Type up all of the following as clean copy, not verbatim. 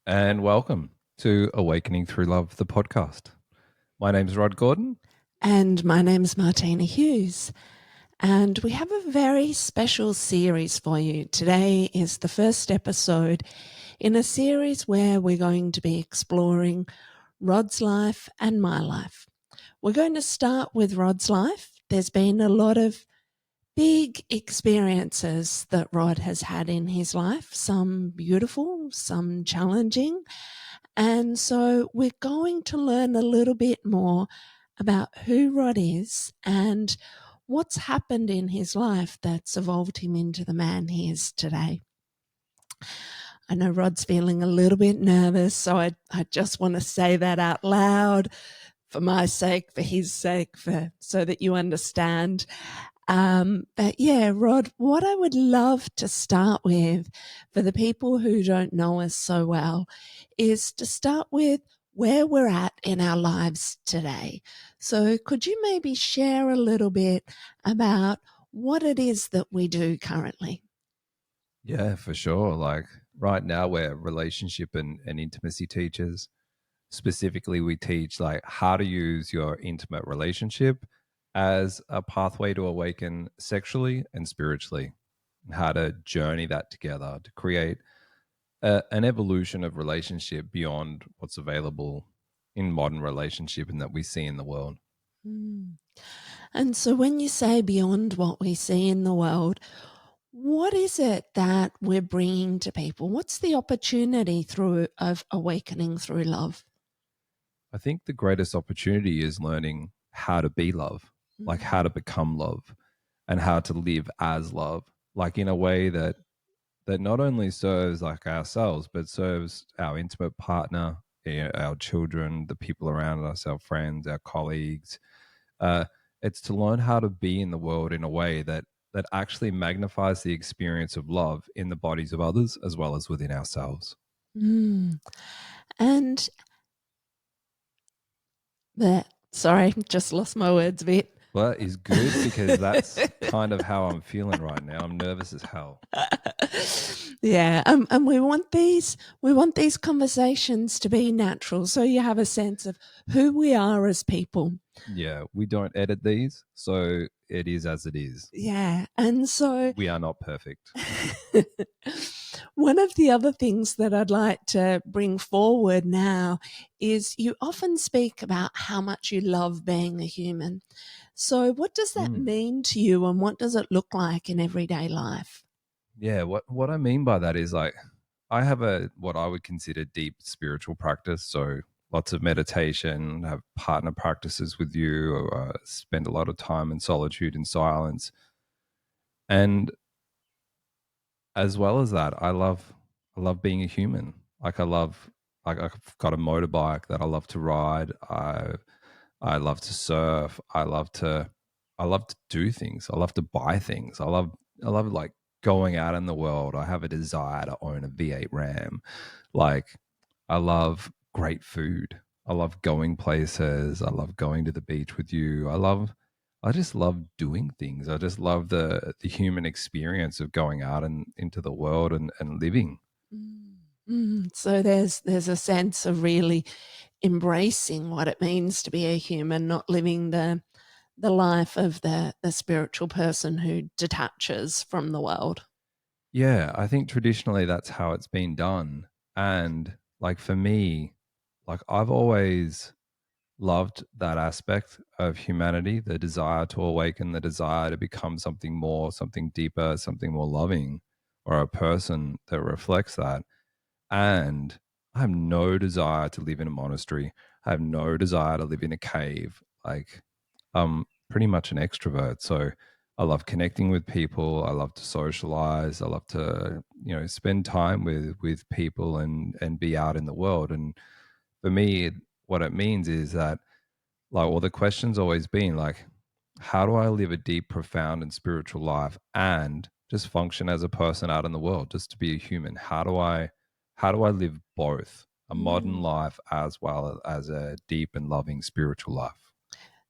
And welcome to Awakening Through Love, the podcast. My name's Rod Gordon. And my name's Martina Hughes. And we have a very special series for you. Today is the first episode in a series where we're going to be exploring Rod's life and my life. We're going to start with Rod's life. There's been a lot of big experiences that Rod has had in his life, some beautiful, some challenging. And so we're going to learn a little bit more about who Rod is and what's happened in his life that's evolved him into the man he is today. I know Rod's feeling a little bit nervous, so I just want to say that out loud for my sake, for his sake, so that you understand. But yeah, Rod, what I would love to start with for the people who don't know us so well is to start with where we're at in our lives today. So could you maybe share a little bit about what it is that we do currently? Yeah, for sure. Like right now, we're relationship and intimacy teachers. Specifically, we teach like how to use your intimate relationship as a pathway to awaken sexually and spiritually, and how to journey that together to create an evolution of relationship beyond what's available in modern relationship and that we see in the world. Mm. And so when you say beyond what we see in the world, what is it that we're bringing to people? What's the opportunity through of awakening through love? I think the greatest opportunity is learning how to be love, like how to become love and how to live as love, like in a way that not only serves like ourselves, but serves our intimate partner, our children, the people around us, our friends, our colleagues. Uh, it's to learn how to be in the world in a way that actually magnifies the experience of love in the bodies of others as well as within ourselves. Mm. And that, sorry, just lost my words a bit. But is good because that's kind of how I'm feeling right now. I'm nervous as hell. Yeah, and we want these conversations to be natural, so you have a sense of who we are as people. Yeah, we don't edit these, so it is as it is. Yeah, and so We are not perfect. one of the other things that I'd like to bring forward now is you often speak about how much you love being a human. So, what does that Mm. mean to you, and what does it look like in everyday life? Yeah, what I mean by that is like I have a what I would consider deep spiritual practice. So lots of meditation, have partner practices with you, spend a lot of time in solitude and silence, and as well as that, I love being a human. Like I love like I've got a motorbike that I love to ride. I love to surf. I love to do things. I love to buy things. I love like going out in the world. I have a desire to own a V8 Ram. Like I love great food. I love going places. I love going to the beach with you. I just love doing things. I just love the human experience of going out and into the world and living. Mm. So there's a sense of really embracing what it means to be a human, not living the life of the spiritual person who detaches from the world. Yeah, I think traditionally that's how it's been done. And like for me, like I've always loved that aspect of humanity, the desire to awaken, the desire to become something more, something deeper, something more loving, or a person that reflects that. And I have no desire to live in a monastery. I have no desire to live in a cave. Like I'm pretty much an extrovert. So I love connecting with people. I love to socialize. I love to, spend time with people and be out in the world. And for me, what it means is that like well the question's always been like how do I live a deep, profound and spiritual life and just function as a person out in the world, just to be a human? How do I live both a modern Mm. life as well as a deep and loving spiritual life?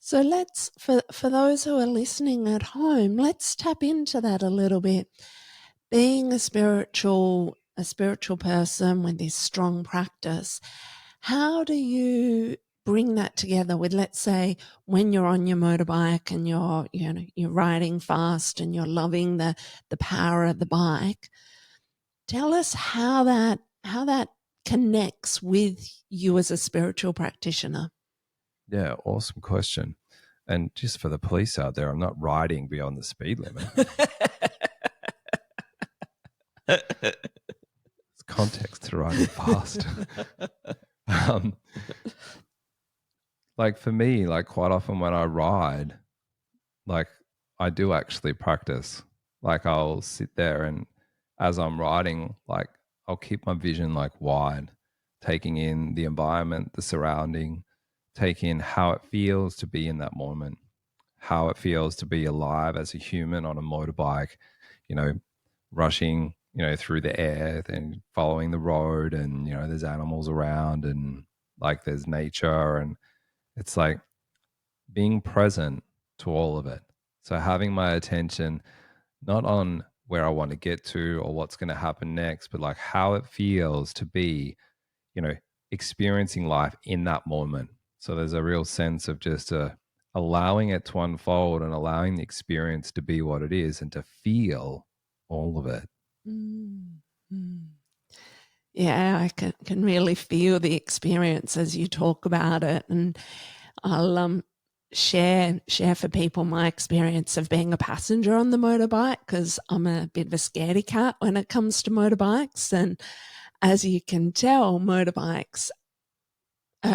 So let's for those who are listening at home, let's tap into that a little bit. Being a spiritual a spiritual person with this strong practice, how do you bring that together with, let's say, when you're on your motorbike and you're riding fast and you're loving the power of the bike? Tell us how that connects with you as a spiritual practitioner. Yeah, awesome question. And just for the police out there, I'm not riding beyond the speed limit. It's context to riding fast. Like for me, like quite often when I ride, like I do actually practice. Like I'll sit there and as I'm riding, like I'll keep my vision like wide, taking in the environment, the surrounding, taking in how it feels to be in that moment, how it feels to be alive as a human on a motorbike, you know, rushing, through the air, then following the road, and there's animals around, and like there's nature, and it's like being present to all of it. So having my attention not on where I want to get to or what's going to happen next, but like how it feels to be, you know, experiencing life in that moment. So there's a real sense of just allowing it to unfold and allowing the experience to be what it is and to feel all of it. Mm-hmm. Yeah, I can really feel the experience as you talk about it, and I'll share for people my experience of being a passenger on the motorbike, because I'm a bit of a scaredy cat when it comes to motorbikes. And as you can tell, motorbikes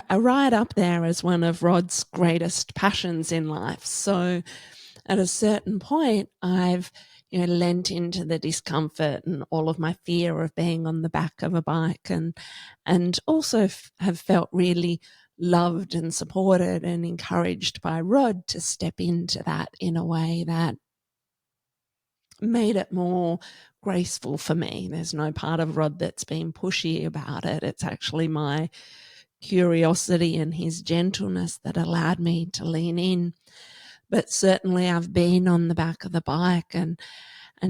are right up there as one of Rod's greatest passions in life. So at a certain point, I've lent into the discomfort and all of my fear of being on the back of a bike, and also have felt really loved and supported and encouraged by Rod to step into that in a way that made it more graceful for me. There's no part of Rod that's been pushy about it. It's actually my curiosity and his gentleness that allowed me to lean in. But certainly I've been on the back of the bike and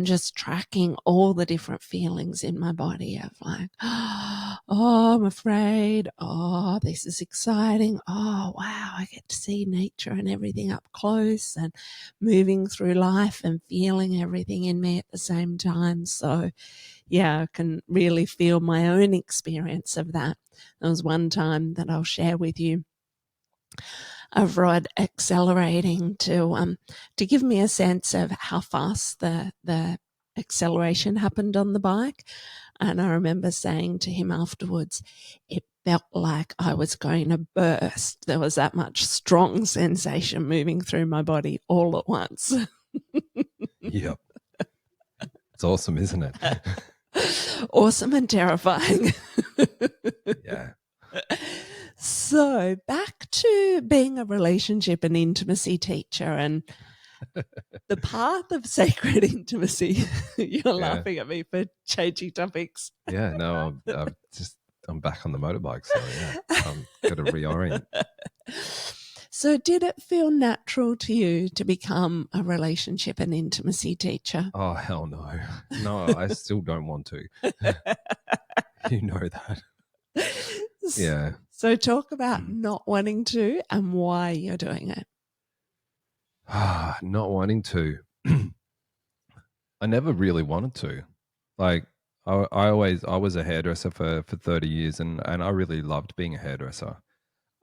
just tracking all the different feelings in my body of like, oh, I'm afraid. Oh, this is exciting. Oh, wow, I get to see nature and everything up close, and moving through life and feeling everything in me at the same time. So, yeah, I can really feel my own experience of that. There was one time that I'll share with you of Rod accelerating to give me a sense of how fast the acceleration happened on the bike. And I remember saying to him afterwards, it felt like I was going to burst. There was that much strong sensation moving through my body all at once. Yep. It's awesome, isn't it? Awesome and terrifying. Yeah. So back to being a relationship and intimacy teacher and the path of sacred intimacy. You're laughing at me for changing topics. Yeah, no, I'm back on the motorbike, so yeah, I'm got to reorient. So did it feel natural to you to become a relationship and intimacy teacher? Oh, hell no. No, I still don't want to. You know that. Yeah. So talk about not wanting to and why you're doing it. Not wanting to. I never really wanted to. Like I was a hairdresser for 30 years, and I really loved being a hairdresser.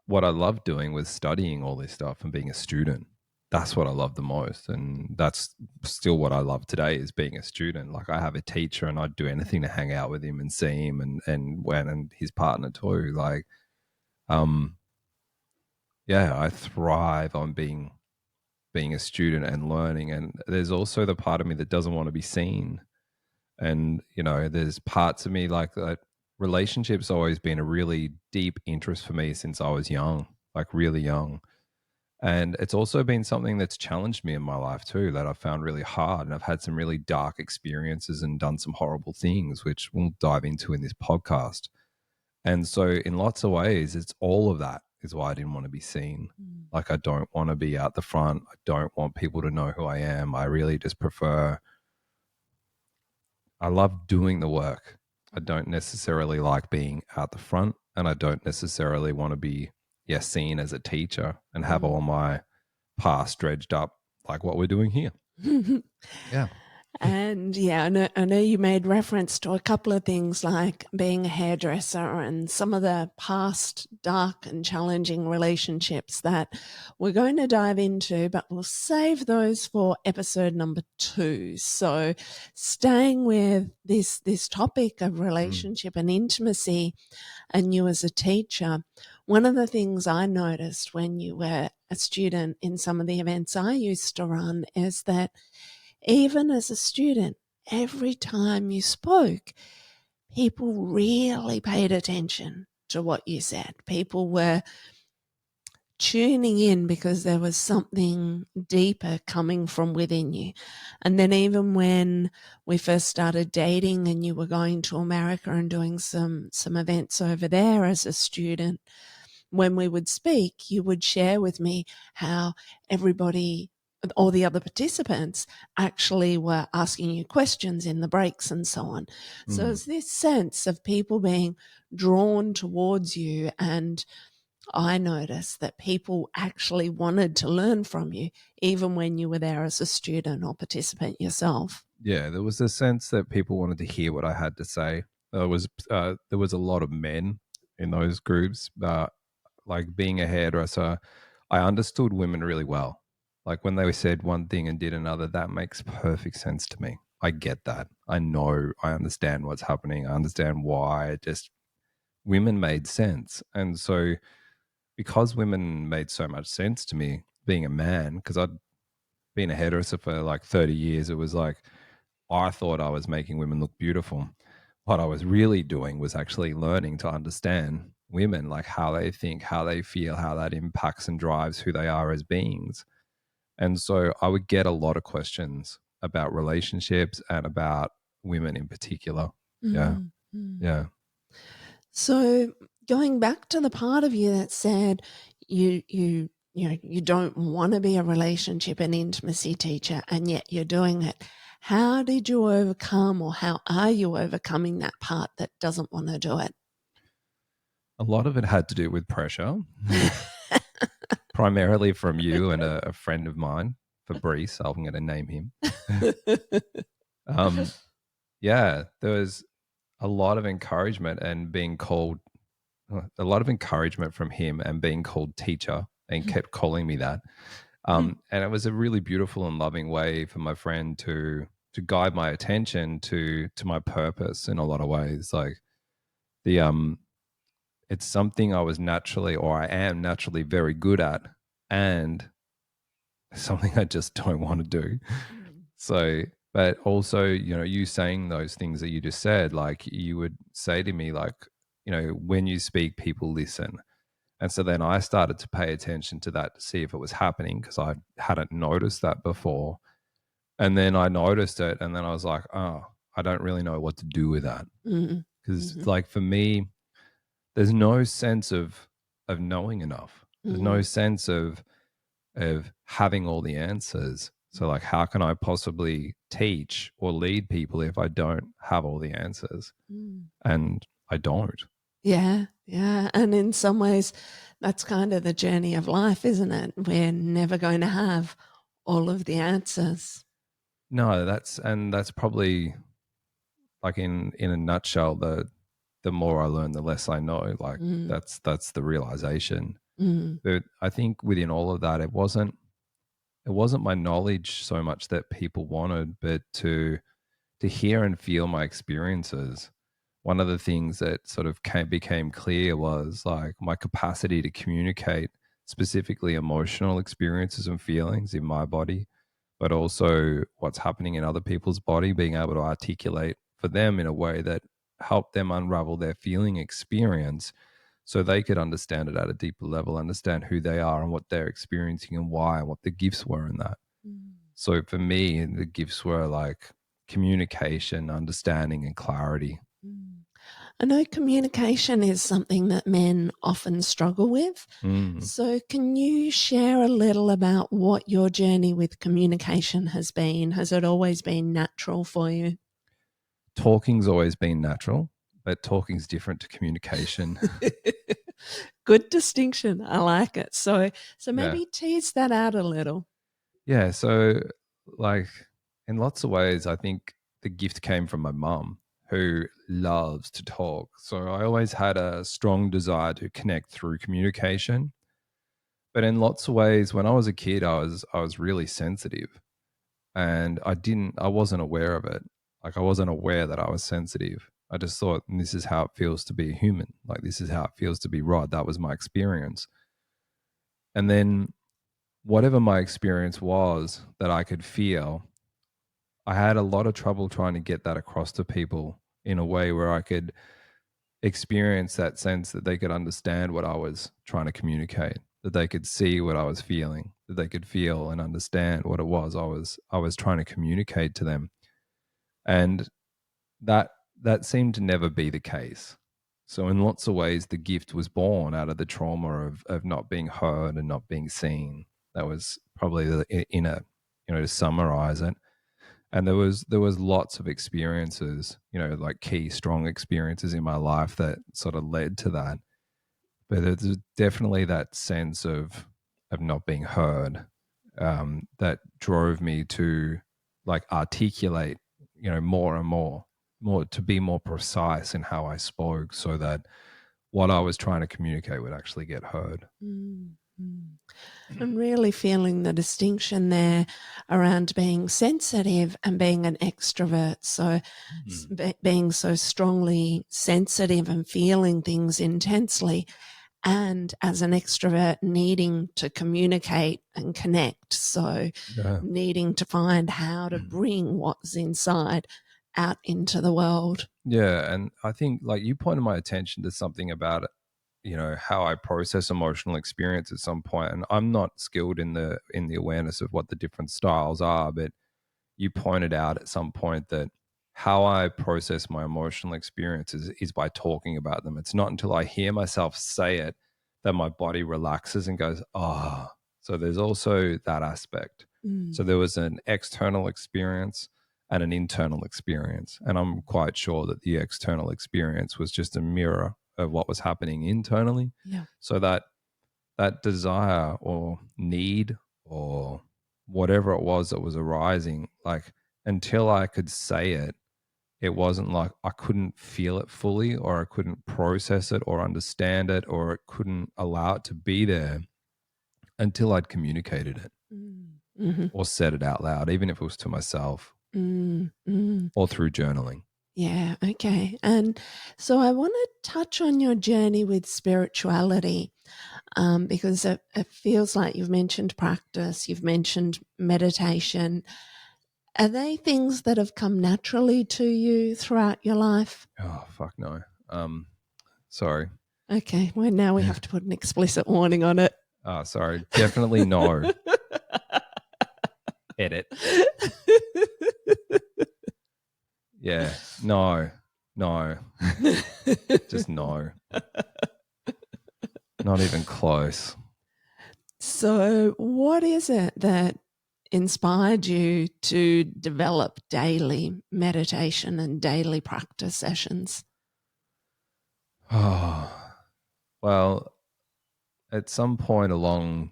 What I loved doing was studying all this stuff and being a student. That's what I love the most, and that's still what I love today is being a student. Like I have a teacher, and I'd do anything to hang out with him and see him, and his partner too. Like, yeah, I thrive on being a student and learning. And there's also the part of me that doesn't want to be seen. And there's parts of me like that. Relationships always been a really deep interest for me since I was young, like really young. And it's also been something that's challenged me in my life too, that I've found really hard. And I've had some really dark experiences and done some horrible things, which we'll dive into in this podcast. And so, in lots of ways, it's all of that is why I didn't want to be seen. Like, I don't want to be out the front. I don't want people to know who I am. I really just prefer, I love doing the work. I don't necessarily like being out the front, and I don't necessarily want to be seen as a teacher and have all my past dredged up like what we're doing here. Yeah. And yeah, I know you made reference to a couple of things like being a hairdresser and some of the past dark and challenging relationships that we're going to dive into, but we'll save those for episode number 2. So staying with this topic of relationship and intimacy and you as a teacher, one of the things I noticed when you were a student in some of the events I used to run is that even as a student, every time you spoke, people really paid attention to what you said. People were tuning in because there was something deeper coming from within you. And then even when we first started dating and you were going to America and doing some events over there as a student, when we would speak, you would share with me how everybody, all the other participants, actually were asking you questions in the breaks and so on. So it's this sense of people being drawn towards you. And I noticed that people actually wanted to learn from you, even when you were there as a student or participant yourself. Yeah, there was a sense that people wanted to hear what I had to say. There was a lot of men in those groups. Like being a hairdresser, I understood women really well. Like when they said one thing and did another, that makes perfect sense to me. I get that. I know. I understand what's happening. I understand why. It just women made sense, and so because women made so much sense to me, being a man, because I'd been a hairdresser for like 30 years, it was like I thought I was making women look beautiful. What I was really doing was actually learning to understand women, like how they think, how they feel, how that impacts and drives who they are as beings. And so I would get a lot of questions about relationships and about women in particular. Yeah. Mm. Yeah. So going back to the part of you that said you don't want to be a relationship and intimacy teacher and yet you're doing it. How did you overcome, or how are you overcoming that part that doesn't want to do it? A lot of it had to do with pressure, primarily from you and a friend of mine, Fabrice. I'm going to name him. um, yeah, there was a lot of encouragement and being called a lot of encouragement from him and being called teacher and kept calling me that. And it was a really beautiful and loving way for my friend to guide my attention to my purpose in a lot of ways. Like the it's something I was naturally, or I am naturally, very good at, and something I just don't want to do. So, but also, you saying those things that you just said, like you would say to me, like, when you speak, people listen. And so then I started to pay attention to that to see if it was happening because I hadn't noticed that before. And then I noticed it, and then I was like, oh, I don't really know what to do with that. Because, like, for me, there's no sense of knowing enough. There's no sense of having all the answers. So like how can I possibly teach or lead people if I don't have all the answers? And I don't. Yeah, yeah. And in some ways, that's kind of the journey of life, isn't it? We're never going to have all of the answers. No, that's probably like in a nutshell, the more I learn, the less I know. Like that's the realization. But I think within all of that, it wasn't my knowledge so much that people wanted, but to hear and feel my experiences. One of the things that sort of became clear was like my capacity to communicate specifically emotional experiences and feelings in my body, but also what's happening in other people's body, being able to articulate for them in a way that helped them unravel their feeling experience so they could understand it at a deeper level, understand who they are and what they're experiencing and why and what the gifts were in that. So for me, the gifts were like communication, understanding, and clarity. I know communication is something that men often struggle with. Mm. So, can you share a little about what your journey with communication has been? Has it always been natural for you? Talking's always been natural. but talking's different to communication. Good distinction. I like it. So Yeah. maybe tease that out a little. Yeah. So, like, in lots of ways, I think the gift came from my mum, who loves to talk. So, I always had a strong desire to connect through communication. But in lots of ways, when I was a kid, I was really sensitive, and I wasn't aware of it. Like, I wasn't aware that I was sensitive. I just thought, this is how it feels to be a human. Like, this is how it feels to be Rod. That was my experience. And then whatever my experience was that I could feel, I had a lot of trouble trying to get that across to people in a way where I could experience that sense that they could understand what I was trying to communicate, that they could see what I was feeling, that they could feel and understand what it was I was trying to communicate to them. And that that seemed to never be the case. So in lots of ways the gift was born out of the trauma of not being heard and not being seen. That was probably in a, to summarize it. And there was lots of experiences, like key strong experiences in my life that sort of led to that. But there's definitely that sense of not being heard, that drove me to, like, articulate, more and more to be more precise in how I spoke, so that what I was trying to communicate would actually get heard. Mm, mm. I'm really feeling the distinction there around being sensitive and being an extrovert. So, being so strongly sensitive and feeling things intensely, and as an extrovert, needing to communicate and connect. So, Yeah. needing to find how to bring what's inside out into the world. Yeah, and I think, like, you pointed my attention to something about it, how I process emotional experience at some point. And I'm not skilled in the awareness of what the different styles are, but you pointed out at some point that how I process my emotional experiences is by talking about them. It's not until I hear myself say it that my body relaxes and goes, oh. So there's also that aspect. Mm, So there was an external experience and an internal experience. And I'm quite sure that the external experience was just a mirror of what was happening internally. yeah. So that desire or need or whatever it was that was arising, like, until I could say it, it wasn't like I couldn't feel it fully, or I couldn't process it or understand it, or it couldn't allow it to be there until I'd communicated it Mm, mhm, or said it out loud, even if it was to myself mm, mm. or through journaling. Yeah, okay. And so I want to touch on your journey with spirituality, because it feels like you've mentioned practice, you've mentioned meditation. Are they things that have come naturally to you throughout your life? Oh, fuck no. Sorry. Okay, well, now we have to put an explicit warning on it. Oh, sorry. Definitely no. Edit. Yeah. No. No. Just no. Not even close. So, what is it that inspired you to develop daily meditation and daily practice sessions? Oh, well, at some point along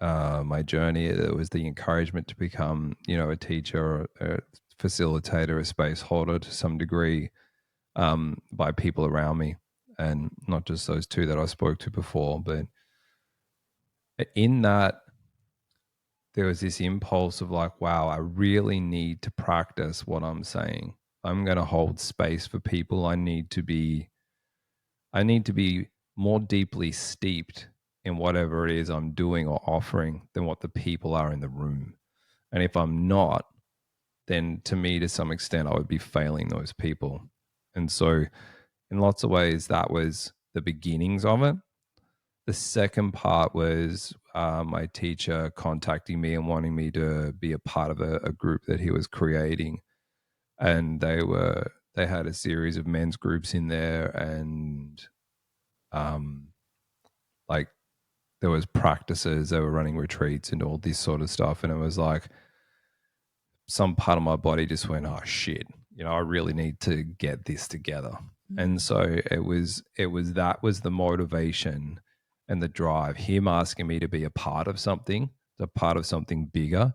my journey, it was the encouragement to become, a teacher, or a facilitator, a space holder to some degree, by people around me, and not just those two that I spoke to before, but in that there was this impulse of, like, wow, I really need to practice what I'm saying. I'm going to hold space for people. I need to be more deeply steeped in whatever it is I'm doing or offering than what the people are in the room. And if I'm not, then to me, to some extent, I would be failing those people. And so, in lots of ways, that was the beginnings of it. The second part was my teacher contacting me and wanting me to be a part of a group that he was creating. And they had a series of men's groups in there, and um, like, there was practices, they were running retreats and all this sort of stuff. And it was like some part of my body just went, oh shit, I really need to get this together. And so it was that was the motivation and the drive. Him asking me to be a part of something, a part of something bigger,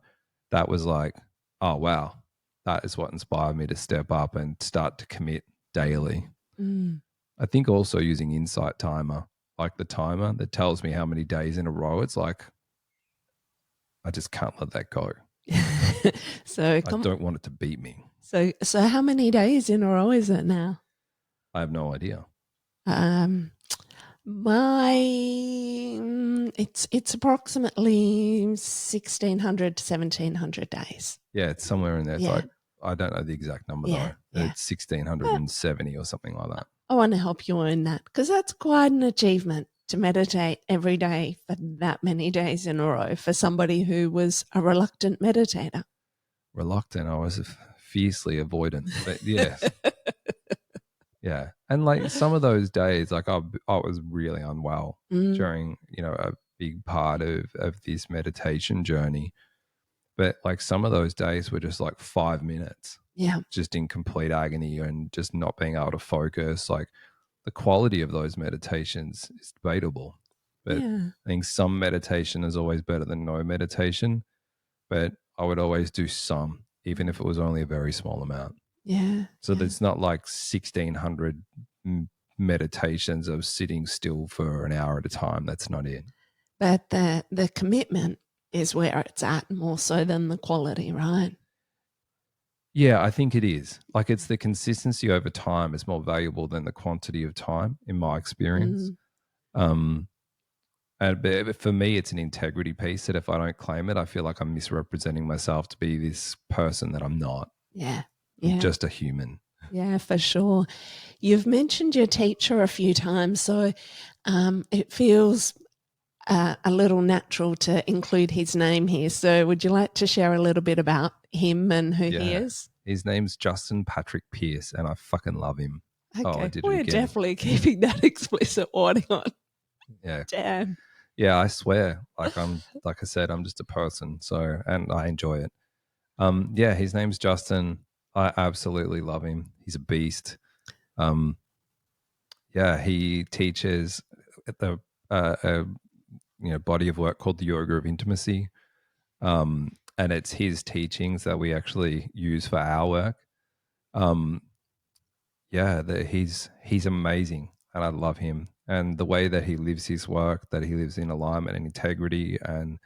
that was like, oh wow, that is what inspired me to step up and start to commit daily. Mm. I think also using Insight Timer, like the timer that tells me how many days in a row, it's like I just can't let that go. So I don't want it to beat me. so how many days in a row is it now? I have no idea. Um, my it's approximately 1,600 to 1,700 days. Yeah, it's somewhere in there. It's Yeah, like I don't know the exact number yeah, though. yeah. It's 1670 or something like that. I want to help you earn that because that's quite an achievement to meditate every day for that many days in a row for somebody who was a reluctant meditator. Reluctant, I was fiercely avoidant, but yes, yeah. And like some of those days, like I was really unwell Mm, during a big part of this meditation journey. But like some of those days were just like 5 minutes, yeah, just in complete agony and just not being able to focus. Like the quality of those meditations is debatable. But yeah, I think some meditation is always better than no meditation. But I would always do some, even if it was only a very small amount. yeah, So yeah. there's not like 1,600 meditations of sitting still for an hour at a time. That's not it. But the commitment is where it's at more so than the quality, right? Yeah, I think it is. Like it's the consistency over time is more valuable than the quantity of time, in my experience. Mm, Um, but for me, it's an integrity piece that if I don't claim it, I feel like I'm misrepresenting myself to be this person that I'm not. yeah, I'm yeah, just a human. yeah, for sure. You've mentioned your teacher a few times, so it feels a little natural to include his name here. So, would you like to share a little bit about him and who he Yeah. is? His name's Justin Patrick Pierce, and I fucking love him. Oh, I Okay, did it we're again. definitely keeping that explicit warning on. Yeah. Damn. Yeah, I swear. Like I said, I'm just a person. So, and I enjoy it. Yeah, his name's Justin. I absolutely love him. He's a beast. Um, yeah, he teaches at the body of work called the Yoga of Intimacy, and it's his teachings that we actually use for our work. Um, yeah, he's amazing, and I love him, and the way that he lives his work, that he lives in alignment and integrity, and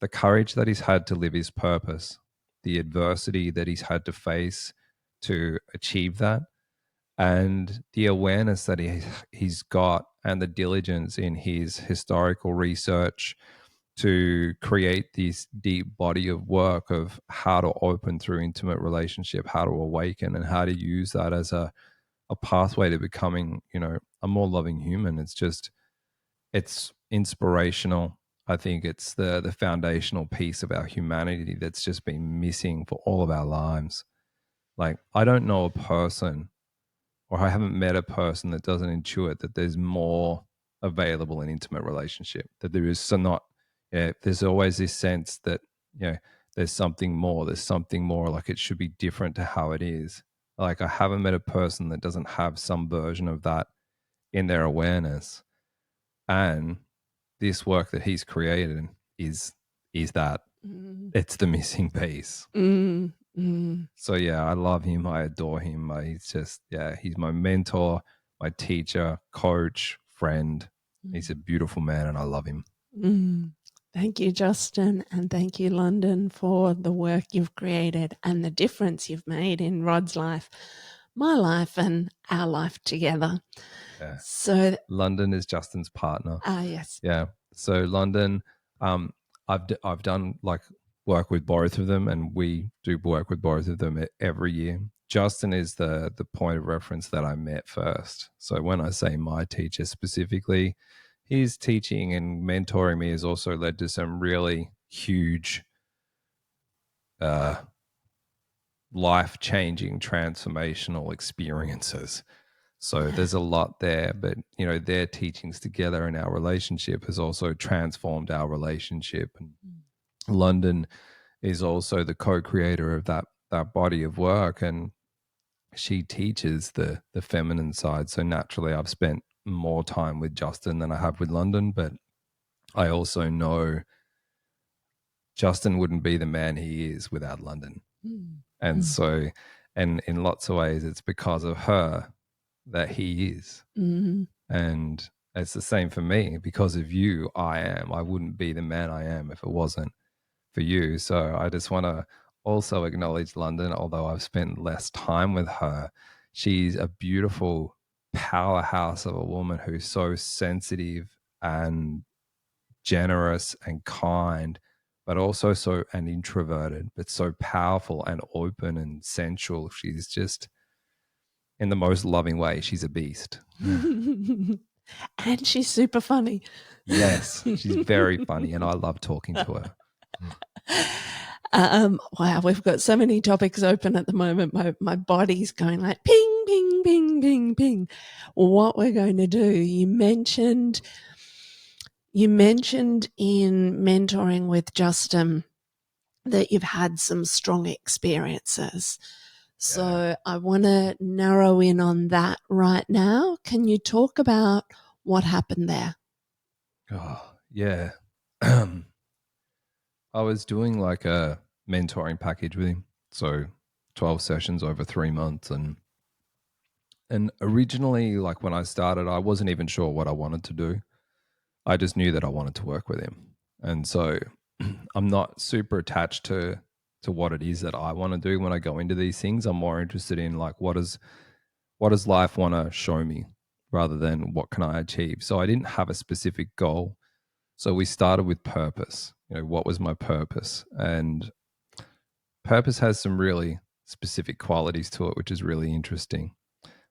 the courage that he's had to live his purpose, the adversity that he's had to face to achieve that, and the awareness that he's got and the diligence in his historical research to create this deep body of work of how to open through intimate relationship, how to awaken, and how to use that as a pathway to becoming a more loving human. It's inspirational. I think it's the foundational piece of our humanity that's just been missing for all of our lives. Like I don't know a person, or I haven't met a person that doesn't intuit that there's more available in intimate relationship. That there is so not, yeah, there's always this sense that, you know, there's something more. There's something more. Like it should be different to how it is. Like I haven't met a person that doesn't have some version of that in their awareness. And this work that he's created is is that Mm, it's the missing piece. mm, mm, So yeah, I love him. I adore him. He's just he's my mentor, my teacher, coach, friend. He's a mm, beautiful man, and I love him. mm. Thank you, Justin, and thank you, London, for the work you've created and the difference you've made in Rod's life, my life, and our life together. Yeah, So, London is Justin's partner. yes. Yeah, so London, um, I've done like work with both of them, and we do work with both of them every year. Justin is the point of reference that I met first. So when I say my teacher specifically, his teaching and mentoring me has also led to some really huge, uh, life changing, transformational experiences. So Yeah. there's a lot there, but their teachings together in our relationship has also transformed our relationship. And London is also the co-creator of that body of work, and she teaches the feminine side. So naturally, I've spent more time with Justin than I have with London, but I also know Justin wouldn't be the man he is without London. Mm. And Mm. so, and in lots of ways, it's because of her that he is. Mm. And it's the same for me. Because of you, I am. I wouldn't be the man I am if it wasn't for you. So I just want to also acknowledge London, although I've spent less time with her. She's a beautiful powerhouse of a woman who's so sensitive and generous and kind, but also so and introverted, but so powerful and open and sensual. She's just in the most loving way. She's a beast. And she's super funny. Yes, she's very funny, and I love talking to her. Wow, we've got so many topics open at the moment. My body's going like ping, ping, ping, ping, ping. What we're going to do, you mentioned in mentoring with Justin that you've had some strong experiences. So I want to narrow in on that right now. Can you talk about what happened there? Oh, yeah. I was doing like a mentoring package with him. So 12 sessions over 3 months. And originally, like when I started, I wasn't even sure what I wanted to do. I just knew that I wanted to work with him. And so I'm not super attached to what it is that I want to do when I go into these things. I'm more interested in like what does life want to show me rather than what can I achieve. So I didn't have a specific goal. So we started with purpose. You know, what was my purpose? And purpose has some really specific qualities to it, which is really interesting.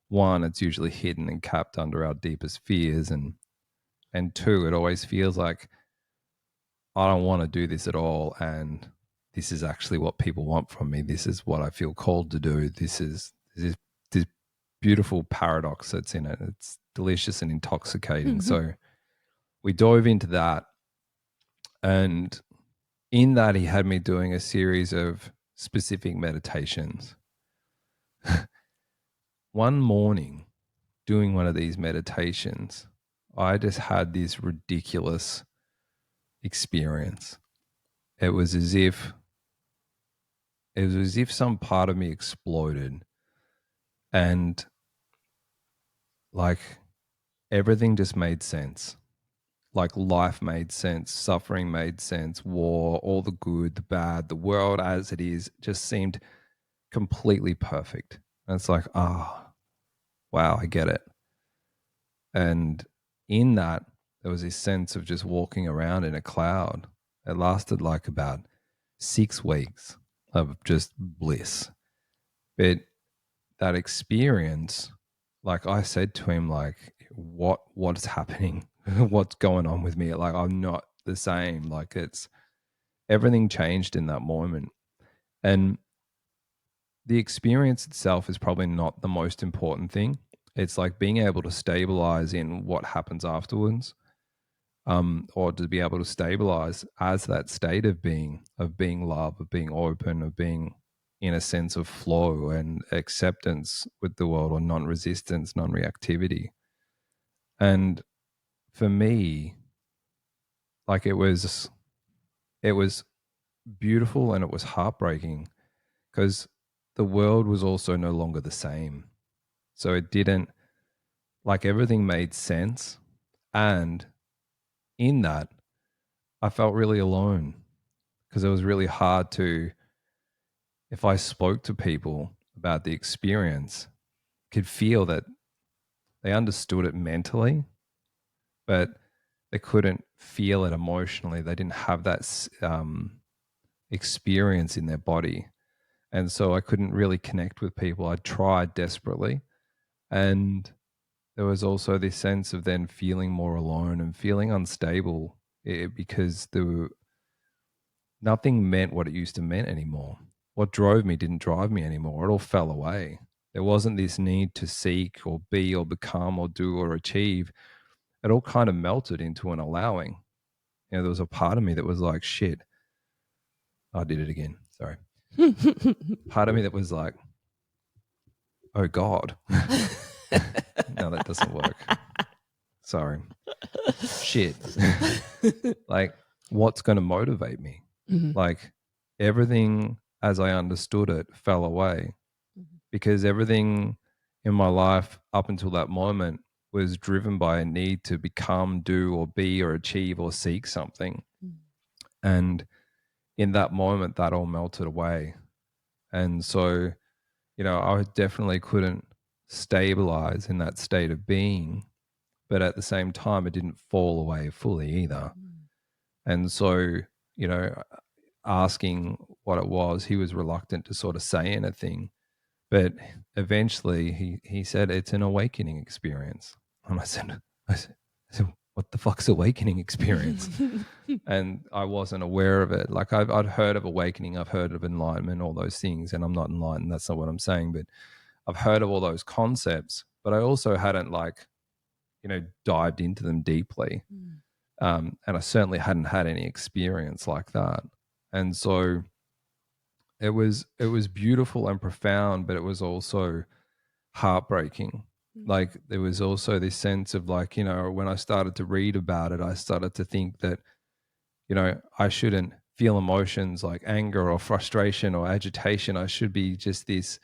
One, it's usually hidden and capped under our deepest fears, and two, it always feels like I don't want to do this at all, and this is actually what people want from me. This is what I feel called to do. This beautiful paradox that's in it. It's delicious and intoxicating. So we dove into that, and in that he had me doing a series of specific meditations. One morning, doing one of these meditations, I just had this ridiculous experience. It was as if some part of me exploded, and like everything just made sense. Like life made sense, suffering made sense, war, all the good, the bad, the world as it is just seemed completely perfect. And it's like, wow, I get it. And in that, there was this sense of just walking around in a cloud. It lasted like about 6 weeks of just bliss. But that experience, like I said to him, like, what's happening? What's going on with me? Like I'm not the same. Like it's everything changed in that moment. And the experience itself is probably not the most important thing. It's like being able to stabilize in what happens afterwards, or to be able to stabilize as that state of being love, of being open, of being in a sense of flow and acceptance with the world, or non-resistance, non-reactivity. And for me, like it was beautiful and it was heartbreaking because the world was also no longer the same. So it didn't, like, everything made sense. And in that, I felt really alone because it was really hard to, if I spoke to people about the experience, could feel that they understood it mentally, but they couldn't feel it emotionally. They didn't have that experience in their body. And so I couldn't really connect with people. I tried desperately. And there was also this sense of then feeling more alone and feeling unstable, because nothing meant what it used to mean anymore. What drove me didn't drive me anymore. It all fell away. There wasn't this need to seek or be or become or do or achieve. It all kind of melted into an allowing. You know, there was a part of me that was like, shit, I did it again. Sorry. Part of me that was like, oh God. No, that doesn't work. Sorry. Shit. Like, what's going to motivate me? Mm-hmm. Like, everything as I understood it fell away because everything in my life up until that moment was driven by a need to become, do, or be, or achieve, or seek something. And in that moment, that all melted away. And so, I definitely couldn't stabilize in that state of being, but at the same time, it didn't fall away fully either. And so, you know, asking what it was, he was reluctant to sort of say anything. But eventually he said, it's an awakening experience. And I said, what the fuck's awakening experience? And I wasn't aware of it. Like I'd heard of awakening, I've heard of enlightenment, all those things. And I'm not enlightened. That's not what I'm saying. But I've heard of all those concepts, but I also hadn't dived into them deeply. And I certainly hadn't had any experience like that. And so it was beautiful and profound, but it was also heartbreaking. Like there was also this sense of when I started to read about it, I started to think that, I shouldn't feel emotions like anger or frustration or agitation. I should be just this,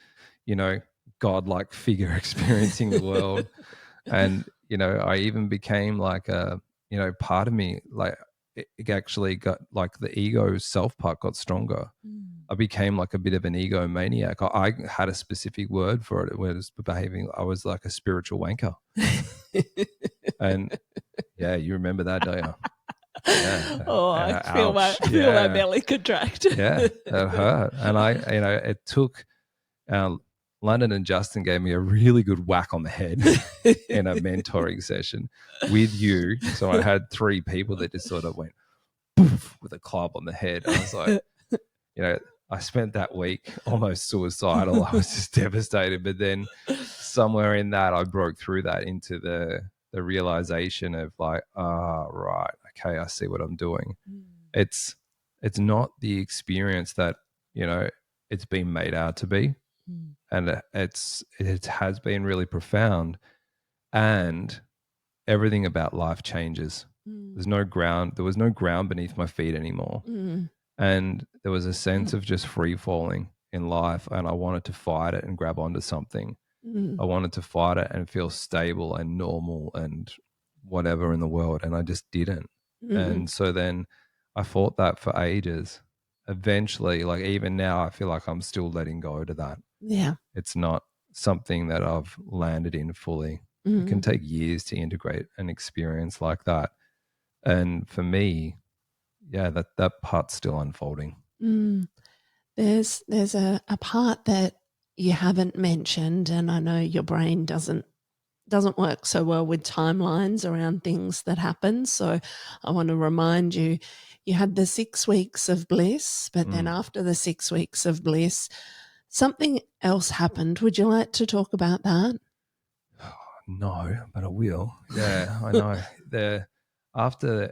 godlike figure experiencing the world. And, I even became like part of me, like it actually got like the ego self part got stronger. I became like a bit of an egomaniac. I had a specific word for it. It was behaving. I was like a spiritual wanker. And yeah, you remember that, don't you? Yeah. Oh, I feel my belly contract. Yeah, it hurt. And it took London and Justin gave me a really good whack on the head in a mentoring session with you. So I had 3 people that just sort of went poof with a club on the head. I was like, I spent that week almost suicidal. I was just devastated. But then somewhere in that, I broke through that into the realization of like, right, okay, I see what I'm doing. It's not the experience that, it's been made out to be. And it has been really profound, and everything about life changes. There was no ground beneath my feet anymore. And there was a sense of just free falling in life, and I wanted to fight it and grab onto something. I wanted to fight it and feel stable and normal and whatever in the world, and I just didn't. And so then I fought that for ages. Eventually, like even now, I feel like I'm still letting go to that. Yeah. It's not something that I've landed in fully. It can take years to integrate an experience like that. And for me, yeah, that part's still unfolding. There's a part that you haven't mentioned, and I know your brain doesn't work so well with timelines around things that happen. So I want to remind you, you had the 6 weeks of bliss, but then after the 6 weeks of bliss, something else happened. Would you like to talk about that? No, but I will. Yeah, I know.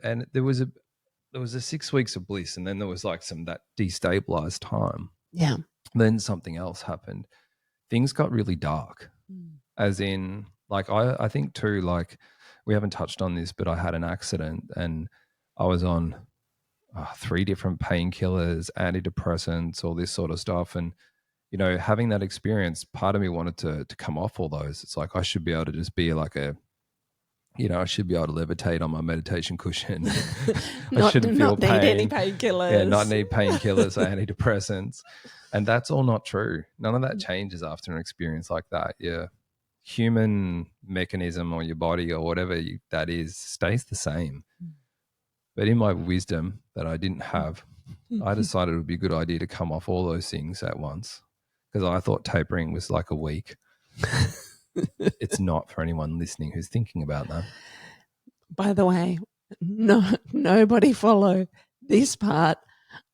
And there was a 6 weeks of bliss, and then there was like that destabilized time. Yeah. Then something else happened. Things got really dark. As in, like I think too, like we haven't touched on this, but I had an accident and I was on 3 different painkillers, antidepressants, all this sort of stuff. And, having that experience, part of me wanted to come off all those. It's like I should be able to just be like I should be able to levitate on my meditation cushion. I shouldn't feel pain. Not need any painkillers. Yeah, not need painkillers or antidepressants. And that's all not true. None of that changes after an experience like that. Yeah. Human mechanism or your body or whatever that is stays the same. But in my wisdom that I didn't have, I decided it would be a good idea to come off all those things at once, because I thought tapering was like a week. It's not for anyone listening who's thinking about that. By the way, nobody follow this part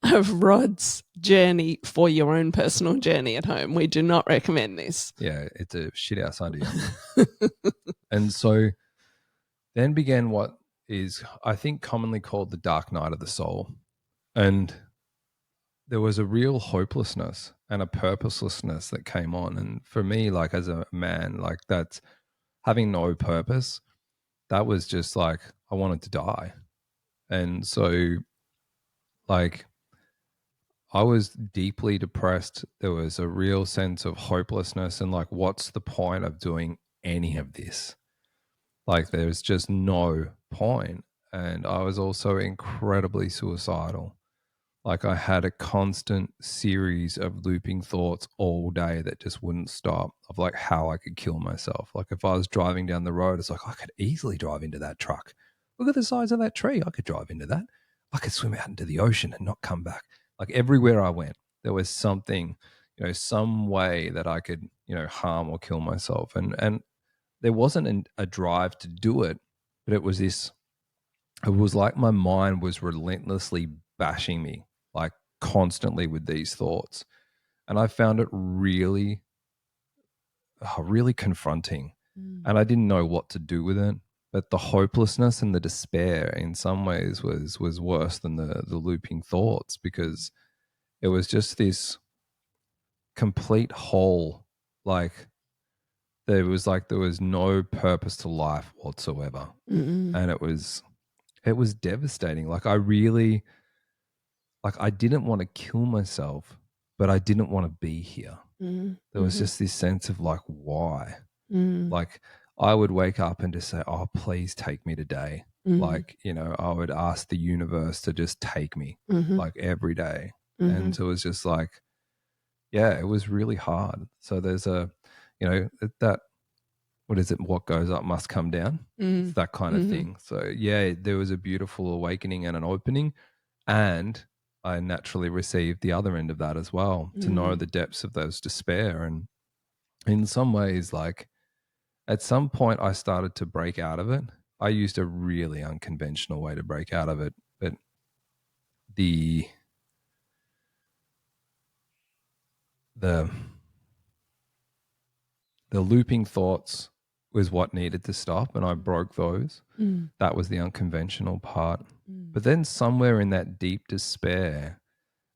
of Rod's journey for your own personal journey at home. We do not recommend this. Yeah, it's a shit house idea. And so then began what is, I think, commonly called the dark night of the soul. And there was a real hopelessness and a purposelessness that came on. And for me, like as a man, like that's having no purpose, that was just like I wanted to die. And so like I was deeply depressed. There was a real sense of hopelessness and like what's the point of doing any of this? Like there's just no point. And I was also incredibly suicidal. Like I had a constant series of looping thoughts all day that just wouldn't stop of like how I could kill myself. Like if I was driving down the road, it's like I could easily drive into that truck. Look at the size of that tree. I could drive into that. I could swim out into the ocean and not come back. Like everywhere I went, there was something, some way that I could, harm or kill myself. And there wasn't a drive to do it, but it was like my mind was relentlessly bashing me, like constantly with these thoughts. And I found it really, really confronting. Mm. And I didn't know what to do with it. But the hopelessness and the despair in some ways was worse than the looping thoughts, because it was just this complete hole. There was no purpose to life whatsoever. Mm-mm. And it was devastating. I didn't want to kill myself, but I didn't want to be here. Mm. There was Mhm. just this sense of like, why? Mm. Like I would wake up and just say, oh, please take me today. Mm. Like, I would ask the universe to just take me Mhm. like every day. And Mhm. so it was just like, yeah, it was really hard. So there's that, what is it? What goes up must come down. It's Mm. that kind of Mhm. thing. So yeah, there was a beautiful awakening and an opening. And I naturally received the other end of that as well, to know Mm. the depths of those despair. And in some ways, like at some point, I started to break out of it. I used a really unconventional way to break out of it, but the the the looping thoughts was what needed to stop, and I broke those. Mm. That was the unconventional part. Mm. But then somewhere in that deep despair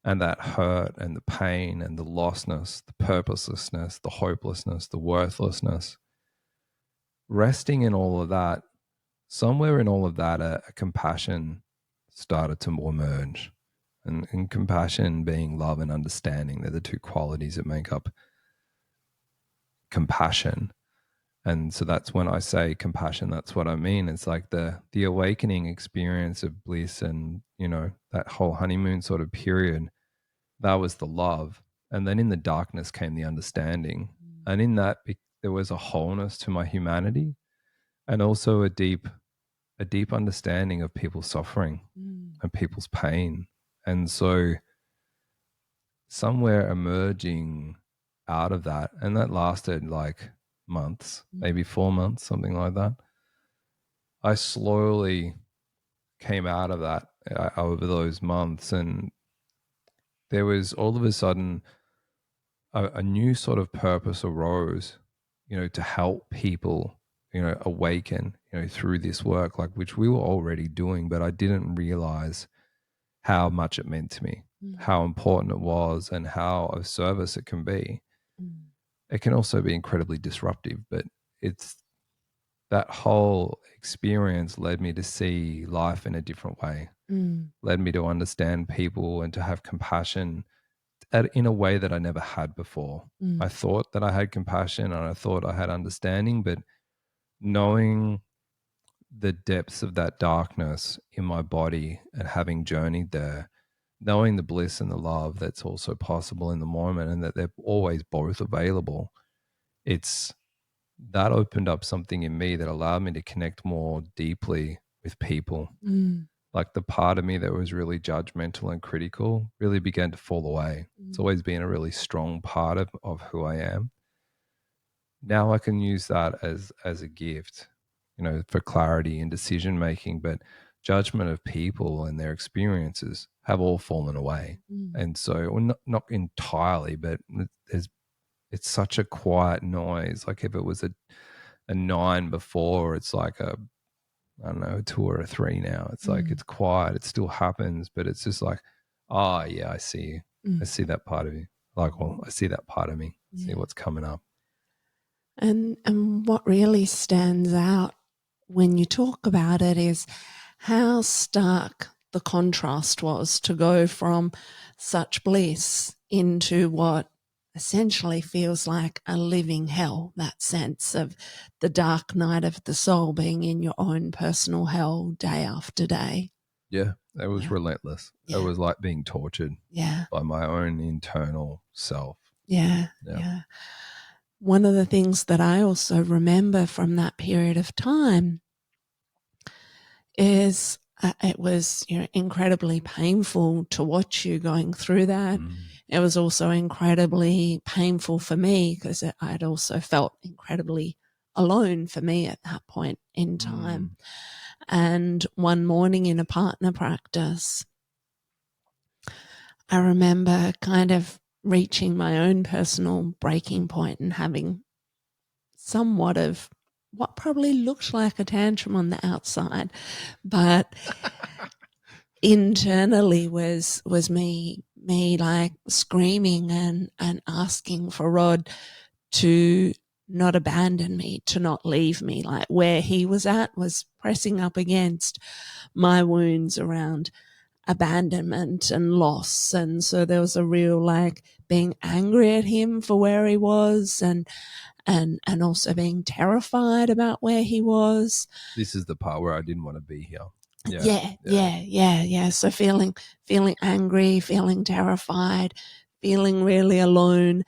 and that hurt and the pain and the lostness, the purposelessness, the hopelessness, the worthlessness, resting in all of that, somewhere in all of that, a compassion started to emerge. And compassion being love and understanding, they're the two qualities that make up compassion. And so that's when I say compassion, that's what I mean. It's like the awakening experience of bliss, and that whole honeymoon sort of period. That was the love. And then in the darkness came the understanding. And in that there was a wholeness to my humanity, and also a deep understanding of people's suffering Mm. and people's pain. And so somewhere emerging out of that, and that lasted like months, Mm. maybe 4 months, something like that. I slowly came out of that over those months, and there was all of a sudden a new sort of purpose arose, to help people, awaken, through this work, like which we were already doing, but I didn't realize how much it meant to me, Mm. how important it was, and how of service it can be. Mm. It can also be incredibly disruptive, but it's that whole experience led me to see life in a different way, Mm. led me to understand people and to have compassion in a way that I never had before. I Mm. thought that I had compassion and I thought I had understanding, but knowing the depths of that darkness in my body and having journeyed there, knowing the bliss and the love that's also possible in the moment, and that they're always both available, it's that opened up something in me that allowed me to connect more deeply with people. Mm. Like the part of me that was really judgmental and critical really began to fall away. It's Mm. always been a really strong part of who I am. Now I can use that as a gift, for clarity and decision making, but judgment of people and their experiences have all fallen away. Mm. And so, well, not entirely, but it's such a quiet noise. Like if it was a nine before, it's like I don't know, a two or a three now. It's like Mm. it's quiet. It still happens, but it's just like, oh yeah, I see you. I see that part of you. Like, well, I see that part of me. See what's coming up. And what really stands out when you talk about it is how stark the contrast was to go from such bliss into what essentially feels like a living hell, that sense of the dark night of the soul being in your own personal hell day after day. Yeah, it was relentless. It Yeah. was like being tortured by my own internal self. Yeah. One of the things that I also remember from that period of time is it was incredibly painful to watch you going through that. It was also incredibly painful for me because I'd also felt incredibly alone for me at that point in time. And one morning in a partner practice, I remember kind of reaching my own personal breaking point and having somewhat of what probably looked like a tantrum on the outside, but internally was me like screaming and asking for Rod to not abandon me, to not leave me. Like where he was at was pressing up against my wounds around abandonment and loss. And so there was a real like being angry at him for where he was and also being terrified about where he was. This is the part where I didn't want to be here. Yeah. So feeling angry, feeling terrified, feeling really alone,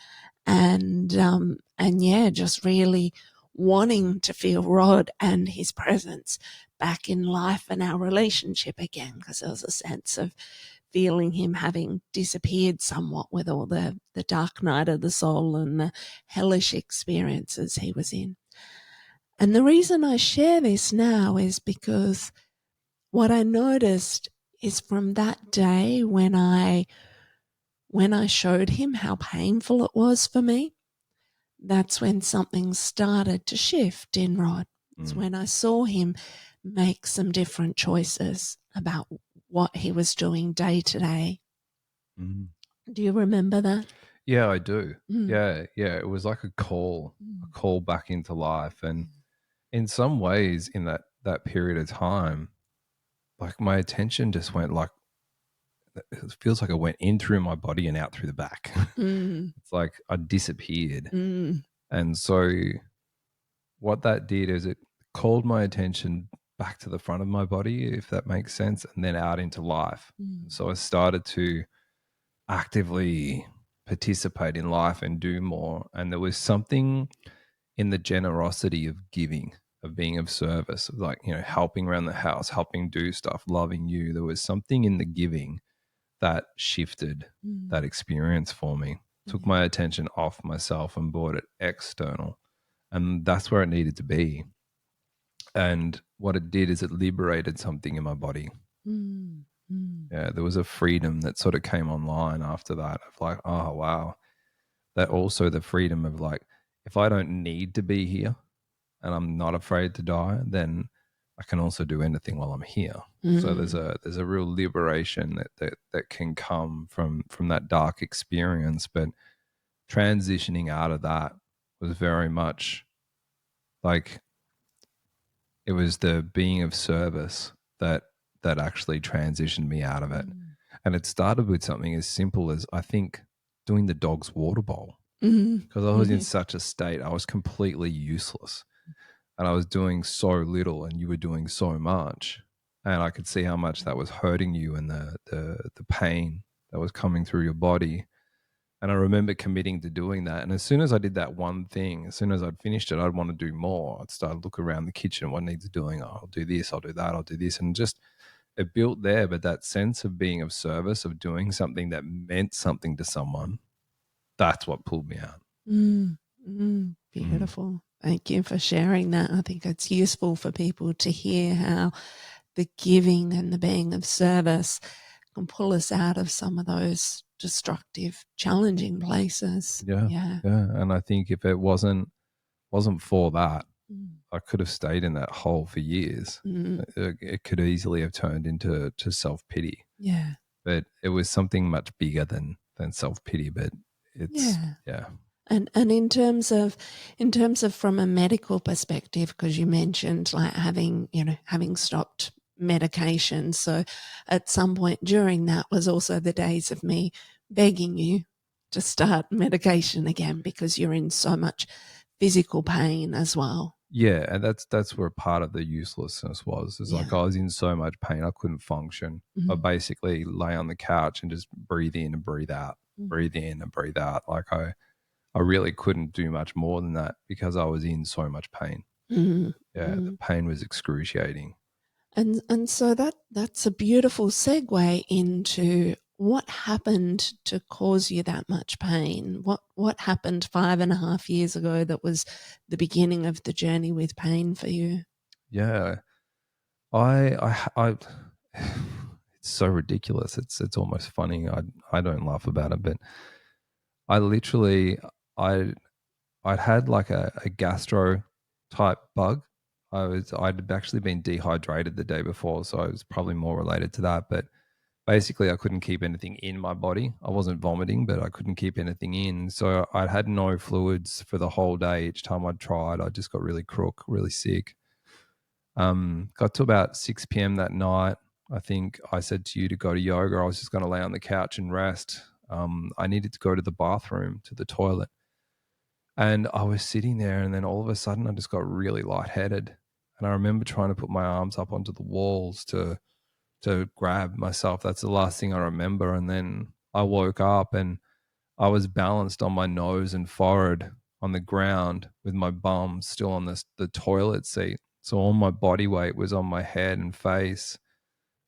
and just really wanting to feel Rod and his presence back in life and our relationship again, because there was a sense of feeling him having disappeared somewhat with all the dark night of the soul and the hellish experiences he was in. And the reason I share this now is because what I noticed is from that day when I showed him how painful it was for me, that's when something started to shift in Rod. It's when I saw him make some different choices about what he was doing day to day. Do you remember that? Yeah, I do. Yeah. It was like a call back into life. And in some ways in that period of time, like my attention just went like, it feels like it went in through my body and out through the back. It's like I disappeared. And so what that did is it called my attention back to the front of my body, if that makes sense, and then out into life. So I started to actively participate in life and do more. And there was something in the generosity of giving, of being of service, of like, helping around the house, helping do stuff, loving you. There was something in the giving that shifted that experience for me, took my attention off myself and brought it external. And that's where it needed to be. And what it did is it liberated something in my body. Yeah, there was a freedom that sort of came online after that of like, oh, wow. That also the freedom of like, if I don't need to be here and I'm not afraid to die, then I can also do anything while I'm here. So there's a real liberation that can come from that dark experience. But transitioning out of that was very much like it was the being of service that actually transitioned me out of it. And it started with something as simple as, I think, doing the dog's water bowl, because I was in such a state. I was completely useless and I was doing so little and you were doing so much. And I could see how much that was hurting you and the pain that was coming through your body. And I remember committing to doing that. And as soon as I did that one thing, as soon as I'd finished it, I'd want to do more. I'd start to look around the kitchen, what needs doing. Oh, I'll do this, I'll do that, I'll do this. And just it built there. But that sense of being of service, of doing something that meant something to someone, that's what pulled me out. Beautiful. Thank you for sharing that. I think it's useful for people to hear how the giving and the being of service can pull us out of some of those destructive, challenging places. Yeah. And I think if it wasn't for that, I could have stayed in that hole for years. It could easily have turned into self-pity. Yeah. But it was something much bigger than than self-pity, but it's, Yeah. yeah. And in terms of from a medical perspective, because you mentioned like having stopped medication. So at some point during that was also the days of me begging you to start medication again because you're in so much physical pain as well. Yeah, and that's where part of the uselessness was. It's like Yeah. I was in so much pain I couldn't function. I Mm-hmm. basically lay on the couch and just breathe in and breathe out, breathe in and breathe out. Like I really couldn't do much more than that because I was in so much pain. Mm-hmm. Yeah, the Mm-hmm. pain was excruciating. And so that's a beautiful segue into what happened to cause you that much pain. What happened 5.5 years ago that was the beginning of the journey with pain for you? Yeah, I it's so ridiculous. It's almost funny. I don't laugh about it, but I literally I I'd had like a gastro type bug. I'd actually been dehydrated the day before, so it was probably more related to that. But basically, I couldn't keep anything in my body. I wasn't vomiting, but I couldn't keep anything in. So I'd had no fluids for the whole day. Each time I'd tried, I just got really crook, really sick. Got to about 6 p.m. that night. I think I said to you to go to yoga. I was just going to lay on the couch and rest. I needed to go to the bathroom, to the toilet. And I was sitting there, and then all of a sudden, I just got really lightheaded. And I remember trying to put my arms up onto the walls to grab myself. That's the last thing I remember. And then I woke up, and I was balanced on my nose and forehead on the ground with my bum still on the toilet seat. So all my body weight was on my head and face.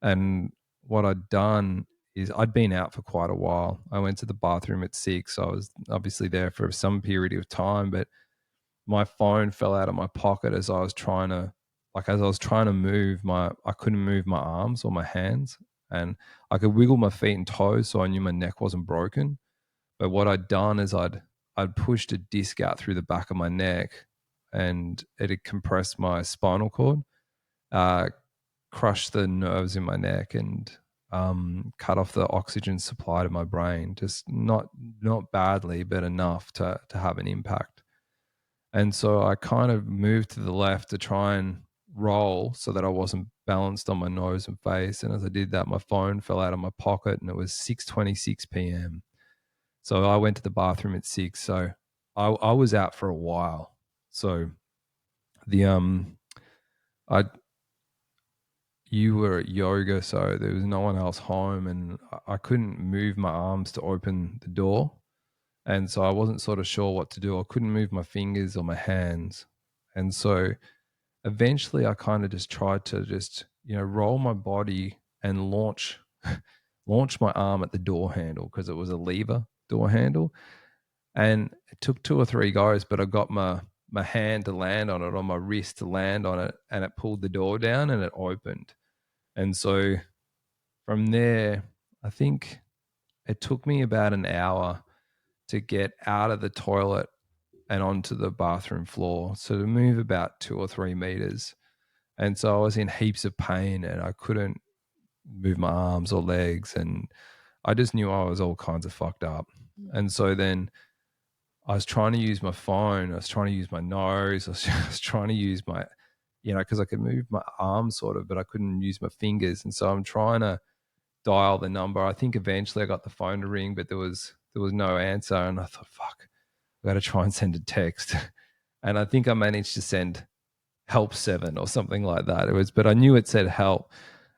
And what I'd done is I'd been out for quite a while. I went to the bathroom at 6. I was obviously there for some period of time, but my phone fell out of my pocket as I was trying to move I couldn't move my arms or my hands, and I could wiggle my feet and toes so I knew my neck wasn't broken. But what I'd done is I'd pushed a disc out through the back of my neck, and it had compressed my spinal cord, uh, crushed the nerves in my neck, and cut off the oxygen supply to my brain. Just not badly, but enough to have an impact. And so I kind of moved to the left to try and roll so that I wasn't balanced on my nose and face. And as I did that, my phone fell out of my pocket, and it was 6:26 p.m. So I went to the bathroom at 6. So I was out for a while. So the I you were at yoga, so there was no one else home, and I couldn't move my arms to open the door. And so I wasn't sort of sure what to do. I couldn't move my fingers or my hands. And so eventually I kind of just tried to just, roll my body and launch my arm at the door handle because it was a lever door handle. And it took two or three goes, but I got my hand to land on it, or my wrist to land on it, and it pulled the door down and it opened. And so from there, I think it took me about an hour to get out of the toilet and onto the bathroom floor. So to move about 2 or 3 meters. And so I was in heaps of pain, and I couldn't move my arms or legs. And I just knew I was all kinds of fucked up. And so then I was trying to use my phone. I was trying to use my nose. I was trying to use my, because I could move my arms sort of, but I couldn't use my fingers. And so I'm trying to dial the number. I think eventually I got the phone to ring, but there was no answer. And I thought, fuck, I got to try and send a text. And I think I managed to send help 7 or something like that. But I knew it said help.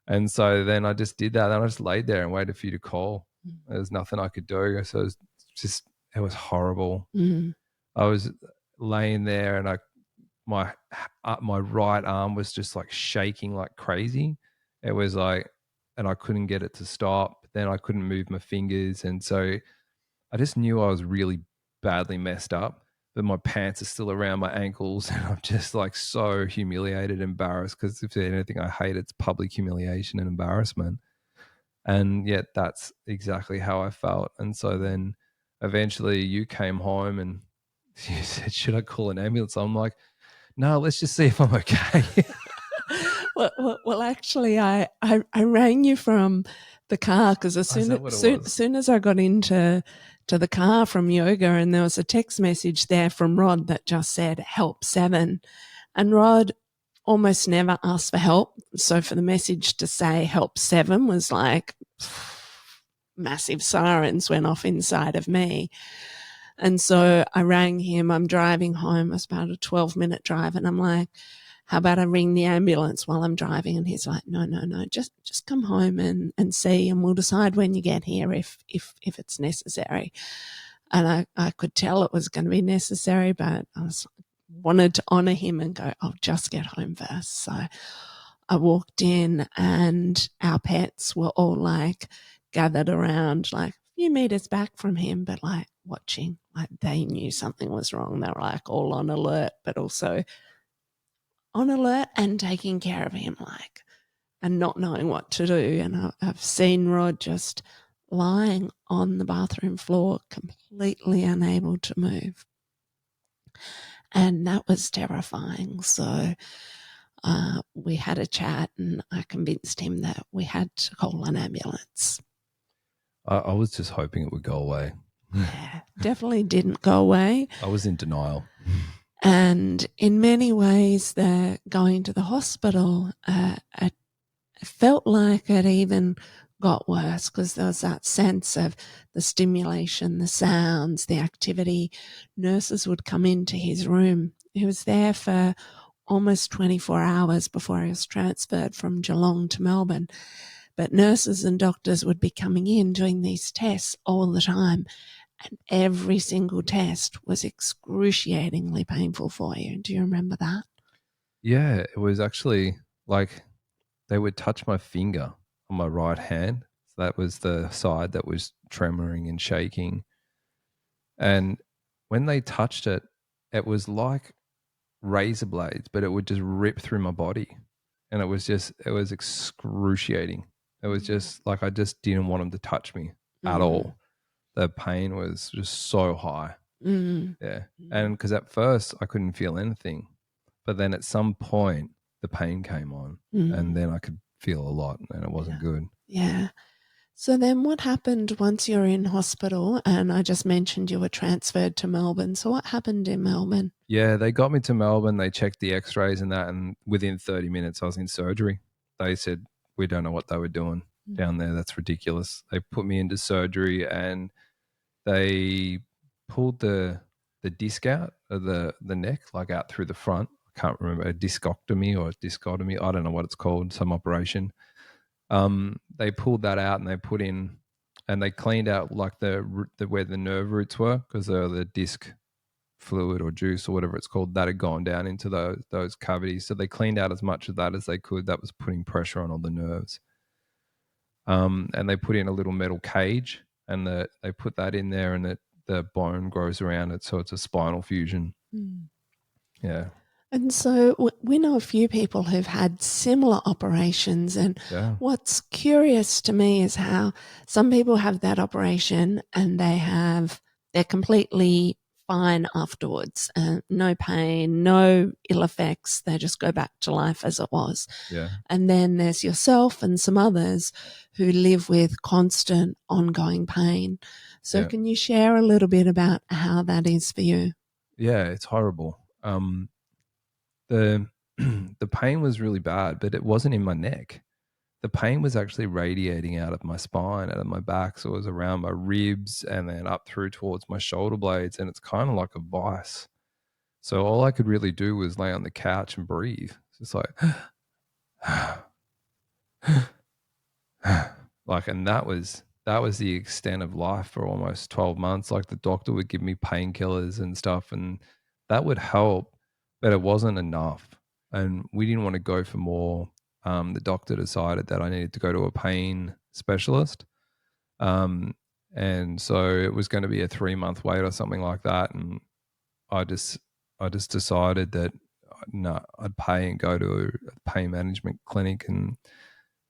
And so then I just did that. And I just laid there and waited for you to call. There was nothing I could do. So it was horrible. Mm-hmm. I was laying there, and my right arm was just like shaking like crazy. It was like, and I couldn't get it to stop. Then I couldn't move my fingers. And so I just knew I was really badly messed up, but my pants are still around my ankles, and I'm just like so humiliated, embarrassed, because if there's anything I hate, it's public humiliation and embarrassment. And yet that's exactly how I felt. And so then eventually you came home and you said, should I call an ambulance? I'm like, no, let's just see if I'm okay. Well, actually, I rang you from the car, because Oh, is that what it was? soon as I got into the car from yoga, and there was a text message there from Rod that just said help 7, and Rod almost never asks for help, so for the message to say help 7 was like massive sirens went off inside of me. And so I rang him. I'm driving home. It was about a 12-minute drive, and I'm like, how about I ring the ambulance while I'm driving? And he's like, no, just come home and see, and we'll decide when you get here if it's necessary. And I could tell it was going to be necessary, but wanted to honour him and go, I'll just get home first. So I walked in, and our pets were all like gathered around, like a few meters back from him, but like watching. Like they knew something was wrong. They were like all on alert, but also on alert and taking care of him, like, and not knowing what to do. And I've seen Rod just lying on the bathroom floor, completely unable to move. And that was terrifying. So we had a chat, and I convinced him that we had to call an ambulance. I was just hoping it would go away. Yeah, definitely didn't go away. I was in denial. And in many ways, the going to the hospital, it felt like it even got worse, because there was that sense of the stimulation, the sounds, the activity. Nurses would come into his room. He was there for almost 24 hours before he was transferred from Geelong to Melbourne. But nurses and doctors would be coming in doing these tests all the time, and every single test was excruciatingly painful for you. Do you remember that? Yeah, it was actually like they would touch my finger on my right hand. So that was the side that was tremoring and shaking. And when they touched it, it was like razor blades, but it would just rip through my body. And it was excruciating. It was just like I just didn't want them to touch me at all. The pain was just so high. Mm. Yeah. And because at first I couldn't feel anything, but then at some point the pain came on, and then I could feel a lot, and it wasn't good. Yeah. So then what happened once you were in hospital? And I just mentioned you were transferred to Melbourne. So what happened in Melbourne? Yeah, they got me to Melbourne. They checked the x-rays and that, and within 30 minutes I was in surgery. They said, we don't know what they were doing down there. That's ridiculous. They put me into surgery, and they pulled the disc out of the neck, like out through the front. I can't remember, a discectomy or a discotomy. I don't know what it's called, some operation. They pulled that out, and they put in, and they cleaned out like the where the nerve roots were, because the disc fluid or juice or whatever it's called that had gone down into those cavities. So they cleaned out as much of that as they could. That was putting pressure on all the nerves. And they put in a little metal cage, and they put that in there, and the bone grows around it, so it's a spinal fusion. Yeah. And so we know a few people who've had similar operations. And Yeah. what's curious to me is how some people have that operation and they're completely fine afterwards. No pain, no ill effects. They just go back to life as it was. Yeah. And then there's yourself and some others who live with constant ongoing pain. So Yeah. can you share a little bit about how that is for you? Yeah, it's horrible. The the pain was really bad, but it wasn't in my neck. The pain was actually radiating out of my spine, out of my back. So it was around my ribs and then up through towards my shoulder blades. And it's kind of like a vice. So all I could really do was lay on the couch and breathe. It's just like, like, and that was the extent of life for almost 12 months. Like the doctor would give me painkillers and stuff, and that would help, but it wasn't enough. And we didn't want to go for more. The doctor decided that I needed to go to a pain specialist. Um, and so it was going to be a 3-month wait or something like that. And I just decided that no, I'd pay and go to a pain management clinic. And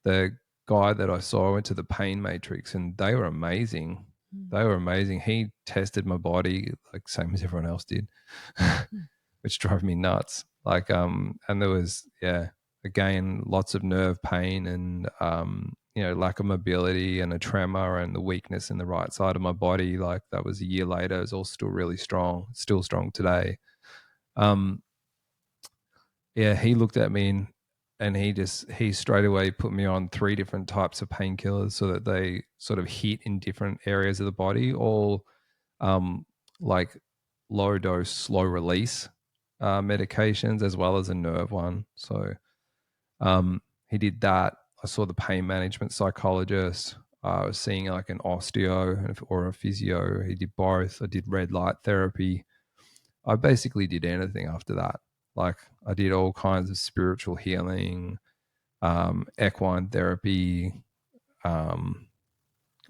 the guy that I saw, I went to the pain matrix, and they were amazing. They were amazing. He tested my body like same as everyone else did, which drove me nuts. Like, and there was, yeah, again, lots of nerve pain and, lack of mobility and a tremor and the weakness in the right side of my body. Like that was a year later. It's all still really strong, still strong today. Um, yeah, he looked at me and he straight away put me on 3 different types of painkillers so that they sort of hit in different areas of the body, all um, like low dose, slow release medications, as well as a nerve one. So he did that. I saw the pain management psychologist. I was seeing like an osteo or a physio. He did both. I did red light therapy. I basically did anything after that. Like I did all kinds of spiritual healing, equine therapy. Um,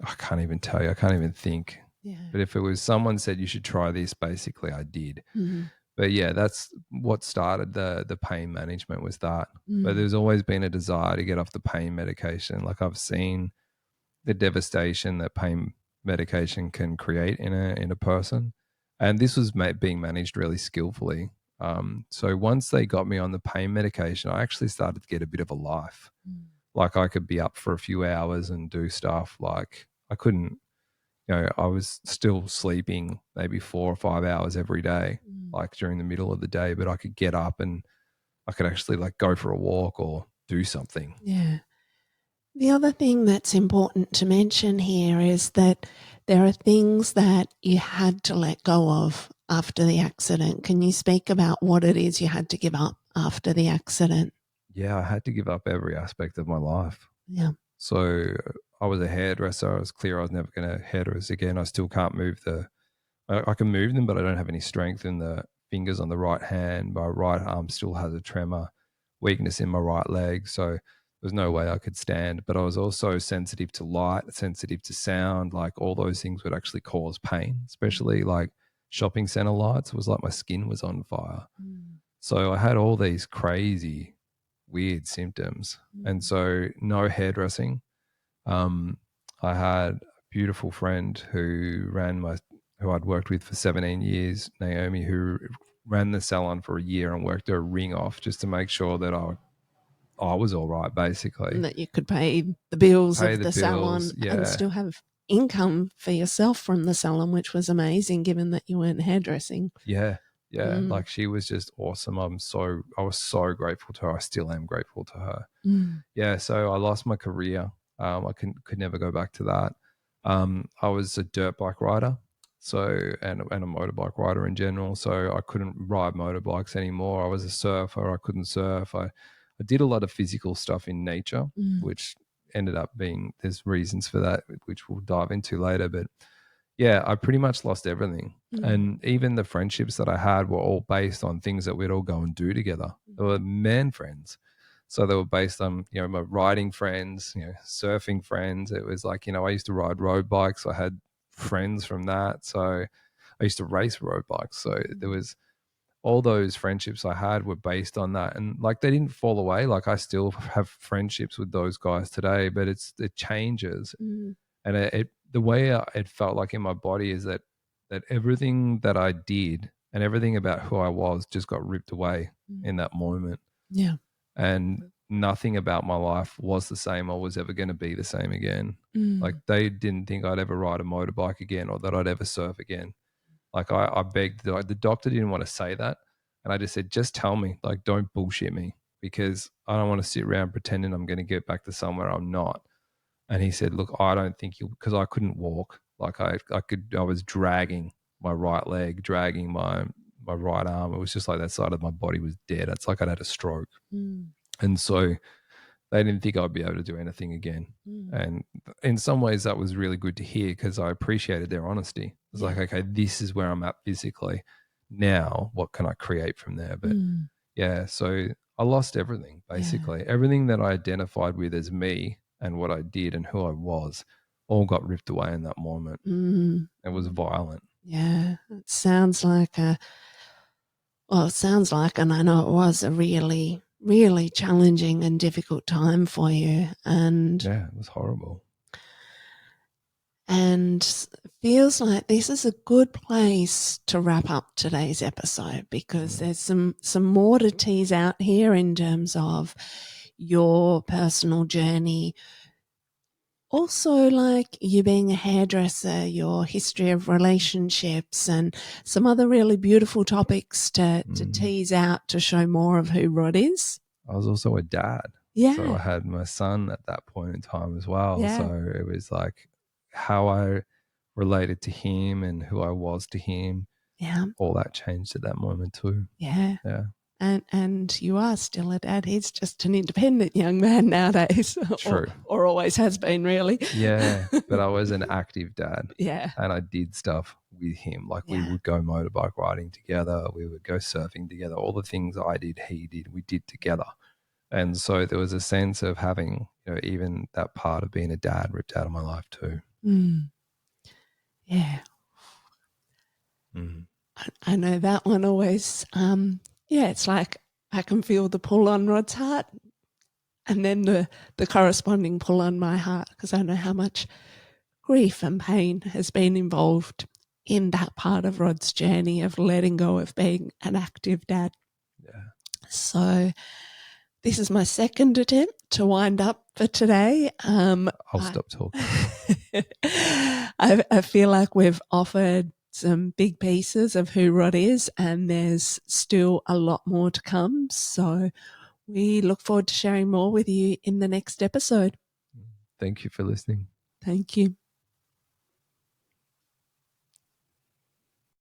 I can't even tell you. I can't even think. Yeah. But if it was someone said you should try this, basically I did. Mm-hmm. But yeah, that's what started the pain management was that. But Mm. there's always been a desire to get off the pain medication. Like I've seen the devastation that pain medication can create in a person, and this was being managed really skillfully. So once they got me on the pain medication, I actually started to get a bit of a life. Mm. Like I could be up for a few hours and do stuff. Like I couldn't, I was still sleeping maybe 4 or 5 hours every day, Mm. like during the middle of the day, but I could get up and I could actually like go for a walk or do something. Yeah. The other thing that's important to mention here is that there are things that you had to let go of after the accident. Can you speak about what it is you had to give up after the accident? Yeah, I had to give up every aspect of my life. Yeah. So I was a hairdresser. I was clear I was never going to hairdress again. I still can't move I can move them, but I don't have any strength in the fingers on the right hand. My right arm still has a tremor, weakness in my right leg. So there's no way I could stand. But I was also sensitive to light, sensitive to sound. Like all those things would actually cause pain, especially like shopping center lights. It was like my skin was on fire. Mm. So I had all these crazy, weird symptoms. And Mm. so no hairdressing. I had a beautiful friend who I'd worked with for 17 years, Naomi, who ran the salon for a year and worked her ring off just to make sure that I was all right, And basically. that you could pay the bills Pay of the the salon bills. and Yeah. still have income for yourself from the salon, which was amazing given that you weren't hairdressing. Yeah. Yeah. Mm. Like she was just awesome. I was so grateful to her. I still am grateful to her. Mm. Yeah, so I lost my career. I could never go back to that. I was a dirt bike rider, so and a motorbike rider in general. So I couldn't ride motorbikes anymore. I was a surfer. I couldn't surf. I did a lot of physical stuff in nature, Mm. which ended up being there's reasons for that, which we'll dive into later. But yeah, I pretty much lost everything. Mm. And even the friendships that I had were all based on things that we'd all go and do together. They were man friends. So they were based on, my riding friends, surfing friends. It was like, I used to ride road bikes. So I had friends from that. So I used to race road bikes. So there was all those friendships I had were based on that. And like they didn't fall away. Like I still have friendships with those guys today, but it changes. Mm. And the way it felt like in my body is that everything that I did and everything about who I was just got ripped away Mm. in that moment, Yeah. and nothing about my life was the same or was ever going to be the same again. Like Mm. they didn't think I'd ever ride a motorbike again or that I'd ever surf again. Like I begged, the doctor didn't want to say that. And I just said, just tell me, like, don't bullshit me, because I don't want to sit around pretending I'm going to get back to somewhere I'm not. And he said, look, I don't think you, because I couldn't walk. Like I was dragging my right leg, dragging my right arm. It was just like that side of my body was dead. It's like I'd had a stroke. Mm. And so they didn't think I'd be able to do anything again. Mm. And in some ways that was really good to hear, because I appreciated their honesty. It was like, Yeah. okay, this is where I'm at physically. Now what can I create from there? But Mm. yeah, so I lost everything, basically. Yeah. Everything that I identified with as me and what I did and who I was all got ripped away in that moment. Mm. It was violent. Yeah. It sounds like and I know it was a really, really challenging and difficult time for you. And Yeah, it was horrible. feels like this is a good place to wrap up today's episode, because there's some more to tease out here in terms of your personal journey also like you being a hairdresser, your history of relationships, and some other really beautiful topics to tease out to show more of who Rod is. I was also a dad. Yeah. So I had my son at that point in time as well. Yeah. So it was like how I related to him and who I was to him. Yeah. All that changed at that moment too. Yeah. Yeah. And you are still a dad. He's just an independent young man nowadays. True. Or always has been, really. Yeah. But I was an active dad. Yeah. And I did stuff with him. Like we Yeah. would go motorbike riding together. We would go surfing together. All the things I did, he did, we did together. And so there was a sense of having, even that part of being a dad ripped out of my life too. Mm. Yeah. Mm. I know that one always, it's like I can feel the pull on Rod's heart and then the corresponding pull on my heart, because I know how much grief and pain has been involved in that part of Rod's journey of letting go of being an active dad. Yeah. So this is my second attempt to wind up for today. I'll stop talking. I feel like we've offered some big pieces of who Rod is, and there's still a lot more to come. So we look forward to sharing more with you in the next episode. Thank you for listening. Thank you.